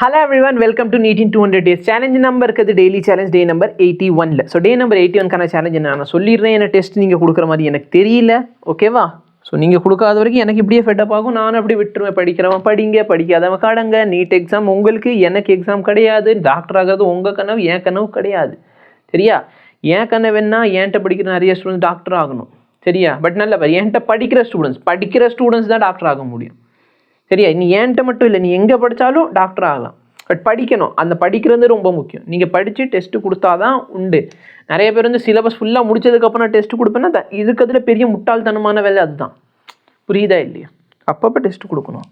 Hello everyone, welcome to NEET in 200 days. Challenge number இருக்குது daily challenge day number 81ல. So day number 81க்கான challenge நான் சொல்லிடுறேன். என்ன டெஸ்ட் நீங்கள் கொடுக்குற மாதிரி எனக்கு தெரியல, ஓகேவா? ஸோ நீங்கள் கொடுக்காத வரைக்கும் எனக்கு இப்படியே ஃபெட்டப் ஆகும். நானும் அப்படி விட்டுருவேன். படிக்கிறவன் படிங்க, படிக்காதவன் கடங்க. நீட் எக்ஸாம் உங்களுக்கு, எனக்கு எக்ஸாம் கிடையாது. டாக்டர் ஆகிறது உங்கள் கனவு, என் கனவு கிடையாது, சரியா? என் கனவு என்ன? என்கிட்ட படிக்கிற நிறைய ஸ்டூடெண்ட்ஸ் டாக்டர் ஆகணும், சரியா? பட் நல்ல என்கிட்ட படிக்கிற ஸ்டூடெண்ட்ஸ் தான் டாக்டர் ஆக முடியும், சரியா? நீ என்கிட்ட மட்டும் இல்லை, நீ எங்கே படித்தாலும் டாக்டர் ஆகலாம். பட் படிக்கணும். அந்த படிக்கிறது ரொம்ப முக்கியம். நீங்கள் படித்து டெஸ்ட்டு கொடுத்தா தான் உண்டு. நிறைய பேர் வந்து சிலபஸ் ஃபுல்லாக முடிச்சதுக்கப்புறம் நான் டெஸ்ட்டு கொடுப்பேன்னா இதுக்கு பெரிய முட்டாள்தனமான வேலை அதுதான். புரியுதா இல்லையா? அப்பப்போ டெஸ்ட்டு கொடுக்கணும்.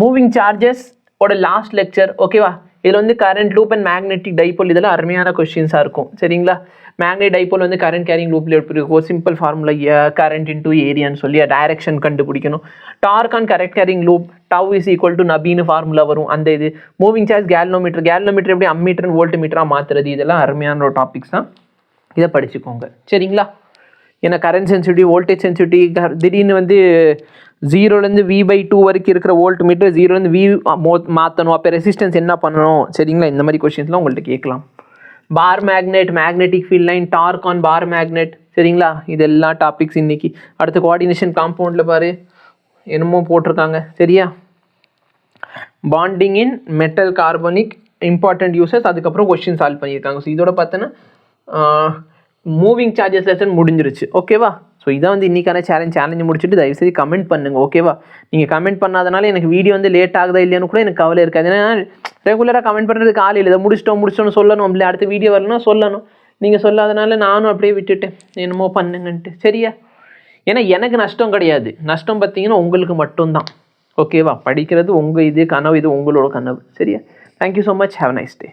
மூவிங் சார்ஜஸ் ஓட லாஸ்ட் லெக்சர், ஓகேவா? இதில் வந்து current loop and magnetic dipole இதெல்லாம் அருமையான கொஸ்டின்ஸாக இருக்கும், சரிங்களா? மேக்னெட் டைபோல் வந்து கரண்ட் கேரிங் லூப்பில் எப்படி இருக்கும்? சிம்பிள் ஃபார்முலா கரண்ட் இன்டூ ஏரியான்னு சொல்லி டைரக்ஷன் கண்டுபிடிக்கணும். Torque on current carrying loop tau is equal to நபின்னு ஃபார்முலா வரும். அந்த இது மூவிங் சார்ஜ் கேலனோமீட்டர் எப்படி அம்மீட்டர் வோல்ட் மீட்டராக மாற்றுறது, இதெல்லாம் அருமையான ஒரு டாபிக்ஸ் தான். இதை படிச்சுக்கோங்க, சரிங்களா? ஏன்னா கரண்ட் சென்சிட்டிவிட்டி, வோல்டேஜ் சென்சிட்டிவிட்டி, திடீர்னு வந்து 0லேருந்து V/2 வரைக்கும் இருக்கிற வோல்ட் மீட்டர் 0லேருந்து V மாற்றணும். அப்போ ரெசிஸ்டன்ஸ் என்ன பண்ணணும், சரிங்களா? இந்த மாதிரி கொஸ்டின்ஸ்லாம் உங்கள்கிட்ட கேட்கலாம். Bar magnet, magnetic field line, torque on bar magnet, சரிங்களா? இதெல்லாம் டாபிக்ஸ் இன்னைக்கு. அடுத்து கோஆர்டினேஷன் காம்பவுண்டில் பாரு என்னமோ போட்டிருக்காங்க, சரியா? பாண்டிங் இன் மெட்டல் கார்பனிக் இம்பார்ட்டன்ட் யூசஸ், அதுக்கப்புறம் கொஸ்டின் சால்வ் பண்ணியிருக்காங்க. ஸோ இதோட பார்த்தோன்னா மூவிங் சார்ஜஸ் லெசன் முடிஞ்சிருச்சு, ஓகேவா? ஸோ இதான் வந்து இன்றைக்கான சேலஞ்ச் முடிச்சுட்டு தயவுசெய்து கமெண்ட் பண்ணுங்கள், ஓகேவா? நீங்கள் கமெண்ட் பண்ணாதனால எனக்கு வீடியோ வந்து லேட் ஆகுதா இல்லையான்னு கூட எனக்கு கவலை இருக்காது. ஏன்னா ரெகுலராக கமெண்ட் பண்ணுறதுக்கு ஆள் இல்லை. இதை முடிச்சிட்டோன்னு சொல்லணும், இல்லை அடுத்த வீடியோ வரலன்னா சொல்லணும். நீங்கள் சொல்லாதனால நானும் அப்படியே விட்டுட்டேன், என்னமோ பண்ணுங்கன்ட்டு, சரியா? ஏன்னா எனக்கு நஷ்டம் கிடையாது. நஷ்டம் பார்த்தீங்கன்னா உங்களுக்கு மட்டும்தான், ஓகேவா? படிக்கிறது உங்கள் இது கனவு, இது உங்களோட கனவு, சரியா? Thank you so much, have nice day.